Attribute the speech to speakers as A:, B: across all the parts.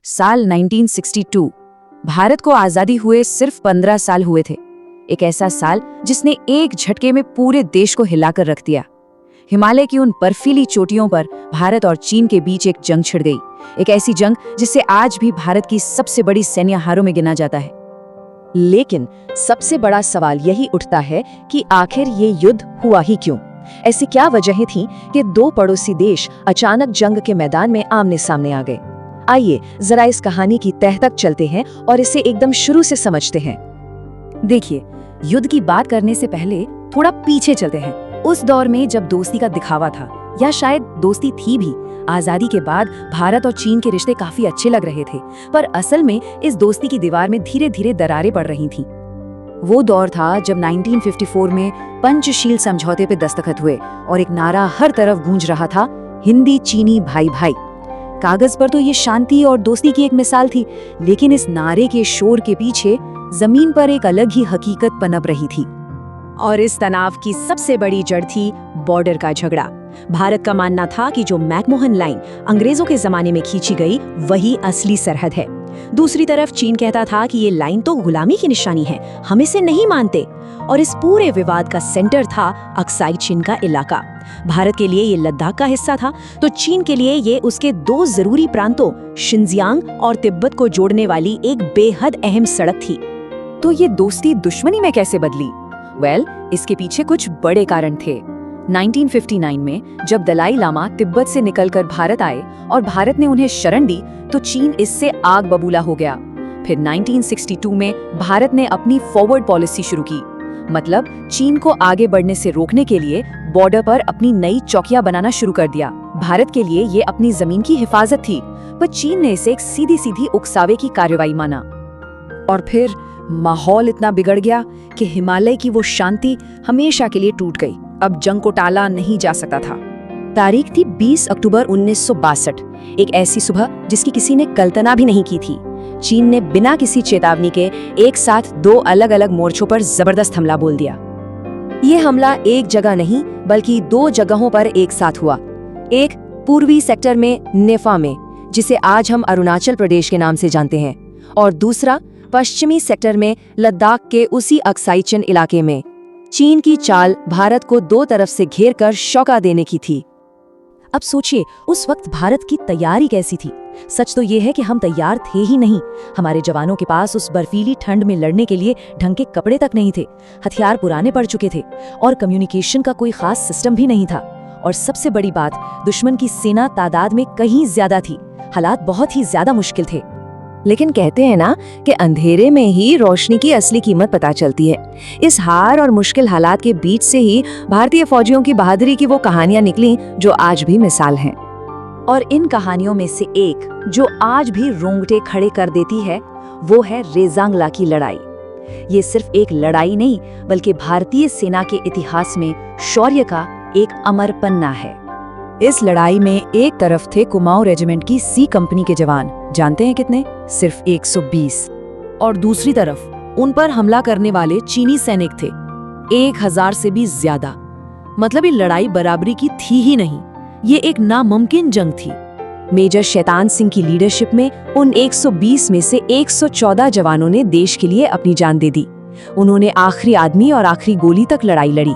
A: साल 1962। भारत को आजादी हुए सिर्फ 15 साल हुए थे। एक ऐसा साल जिसने एक झटके में पूरे देश को हिलाकर रख दिया। हिमालय की उन बर्फीली चोटियों पर भारत और चीन के बीच एक जंग छिड़ गई। एक ऐसी जंग जिसे आज भी भारत की सबसे बड़ी सैन्य हारों में गिना जाता है।
B: लेकिन सबसे बड़ा सवाल यही उठता है कि आखिर ये युद्ध हुआ ही क्यों? ऐसी क्या वजहें थीं कि दो पड़ोसी देश अचानक जंग के मैदान में आमने सामने आ गए? आइए जरा इस कहानी की तह तक चलते हैं और इसे एकदम शुरू से समझते हैं।
A: देखिए, युद्ध की बात करने से पहले थोड़ा पीछे चलते हैं। उस दौर में जब दोस्ती का दिखावा था, या शायद दोस्ती थी भी। आजादी के बाद भारत और चीन के रिश्ते काफी अच्छे लग रहे थे, पर असल में इस दोस्ती की दीवार में धीरे धीरे दरारें पड़ रही थीं। वो दौर था जब 1954 में पंचशील समझौते पे दस्तखत हुए और एक नारा हर तरफ गूंज रहा था, हिंदी चीनी भाई भाई। कागज पर तो ये शांति और दोस्ती की एक मिसाल थी, लेकिन इस नारे के शोर के पीछे जमीन पर एक अलग ही हकीकत पनप रही थी।
B: और इस तनाव की सबसे बड़ी जड़ थी बॉर्डर का झगड़ा। भारत का मानना था कि जो मैकमोहन लाइन अंग्रेजों के जमाने में खींची गई, वही असली सरहद है। दूसरी तरफ चीन कहता था कि ये लाइन तो गुलामी की निशानी है, हम इसे नहीं मानते। और इस पूरे विवाद का सेंटर था अक्साई चीन का इलाका। भारत के लिए ये लद्दाख का हिस्सा था, तो चीन के लिए ये उसके दो जरूरी प्रांतों शिनजियांग और तिब्बत को जोड़ने वाली एक बेहद अहम सड़क थी।
A: तो ये दोस्ती दुश्मनी में कैसे बदली? इसके पीछे कुछ बड़े कारण थे। 1959 में जब दलाई लामा तिब्बत से निकलकर भारत आए और भारत ने उन्हें शरण दी, तो चीन इससे आग बबूला हो गया। फिर 1962 में भारत ने अपनी फॉरवर्ड पॉलिसी शुरू की, मतलब चीन को आगे बढ़ने से रोकने के लिए बॉर्डर पर अपनी नई चौकियां बनाना शुरू कर दिया। भारत के लिए ये अपनी जमीन की हिफाजत थी, पर चीन ने इसे एक सीधी सीधी उकसावे की कार्रवाई माना। और फिर माहौल इतना बिगड़ गया कि हिमालय की वो शांति हमेशा के लिए टूट गई। अब जंग को टाला नहीं जा सकता था।
B: तारीख थी 20 अक्टूबर 1962, एक ऐसी सुबह जिसकी किसी ने कल्पना भी नहीं की थी। चीन ने बिना किसी चेतावनी के एक साथ दो अलग अलग मोर्चों पर जबरदस्त हमला बोल दिया। ये हमला एक जगह नहीं बल्कि दो जगहों पर एक साथ हुआ। एक पूर्वी सेक्टर में नेफा में, जिसे आज हम अरुणाचल प्रदेश के नाम से जानते हैं, और दूसरा पश्चिमी सेक्टर में लद्दाख के उसी अक्साई चिन इलाके में। चीन की चाल भारत को दो तरफ से घेरकर शौका देने की थी। अब सोचिए, उस वक्त भारत की तैयारी कैसी थी? सच तो ये है कि हम तैयार थे ही नहीं। हमारे जवानों के पास उस बर्फीली ठंड में लड़ने के लिए ढंग के कपड़े तक नहीं थे, हथियार पुराने पड़ चुके थे और कम्युनिकेशन का कोई खास सिस्टम भी नहीं था। और सबसे बड़ी बात, दुश्मन की सेना तादाद में कहीं ज्यादा थी। हालात बहुत ही ज्यादा मुश्किल थे। लेकिन कहते हैं ना कि अंधेरे में ही रोशनी की असली कीमत पता चलती है। इस हार और मुश्किल हालात के बीच से ही भारतीय फौजियों की बहादुरी की वो कहानियां निकली जो आज भी मिसाल हैं। और इन कहानियों में से एक जो आज भी रोंगटे खड़े कर देती है, वो है रेजांगला की लड़ाई। ये सिर्फ एक लड़ाई नहीं बल्कि भारतीय सेना के इतिहास में शौर्य का एक अमर पन्ना है। इस लड़ाई में एक तरफ थे कुमाऊं रेजिमेंट की सी कंपनी के जवान, जानते हैं कितने? सिर्फ 120। और दूसरी तरफ उन पर हमला करने वाले चीनी सैनिक थे 1000 से भी ज्यादा। मतलब ये लड़ाई बराबरी की थी ही नहीं, ये एक नामुमकिन जंग थी। मेजर शैतान सिंह की लीडरशिप में उन 120 में से 114 जवानों ने देश के लिए अपनी जान दे दी। उन्होंने आखिरी आदमी और आखिरी गोली तक लड़ाई लड़ी।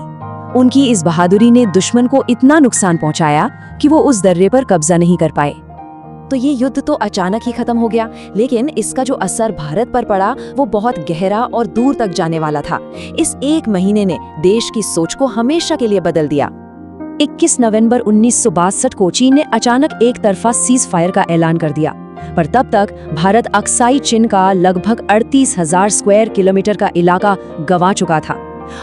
B: उनकी इस बहादुरी ने दुश्मन को इतना नुकसान पहुंचाया कि वो उस दर्रे पर कब्जा नहीं कर पाए। तो ये युद्ध तो अचानक ही खत्म हो गया, लेकिन इसका जो असर भारत पर पड़ा वो बहुत गहरा और दूर तक जाने वाला था। इस एक महीने ने देश की सोच को हमेशा के लिए बदल दिया। 21 नवंबर 1962 को चीन ने अचानक एक तरफा सीज फायर का ऐलान कर दिया, पर तब तक भारत अक्साई चिन का लगभग 38,000 स्क्वायर किलोमीटर का इलाका गंवा चुका था।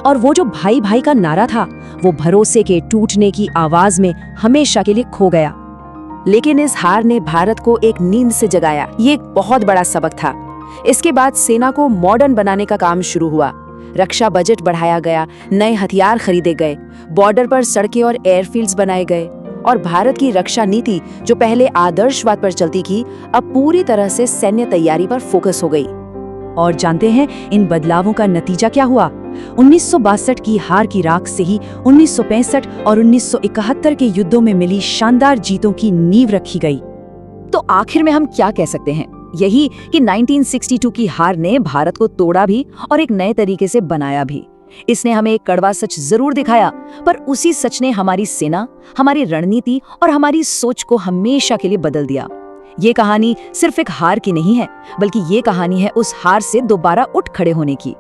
B: और वो जो भाई भाई का नारा था, वो भरोसे के टूटने की आवाज में हमेशा के लिए खो गया। लेकिन इस हार ने भारत को एक नींद से जगाया। ये एक बहुत बड़ा सबक था। इसके बाद सेना को मॉडर्न बनाने का काम शुरू हुआ। रक्षा बजट बढ़ाया गया, नए हथियार खरीदे गए, बॉर्डर पर सड़कें और एयरफील्ड्स बनाए गए, और भारत की रक्षा नीति जो पहले आदर्शवाद पर चलती थी, अब पूरी तरह से सैन्य तैयारी पर फोकस हो गई। और जानते हैं इन बदलावों का नतीजा क्या हुआ? 1962 की हार की राख से ही 1965 और 1971 के युद्धों में मिली शानदार जीतों की नींव रखी गई। तो आखिर में हम क्या कह सकते हैं?
A: यही कि 1962 की हार ने भारत को तोड़ा भी और एक नए तरीके से बनाया भी। इसने हमें एक कड़वा सच जरूर दिखाया, पर उसी सच ने हमारी सेना, हमारी रणनीति और हमारी सोच को हमेशा के लिए बदल दिया। ये कहानी सिर्फ एक हार की नहीं है, बल्कि ये कहानी है उस हार से दोबारा उठ खड़े होने की।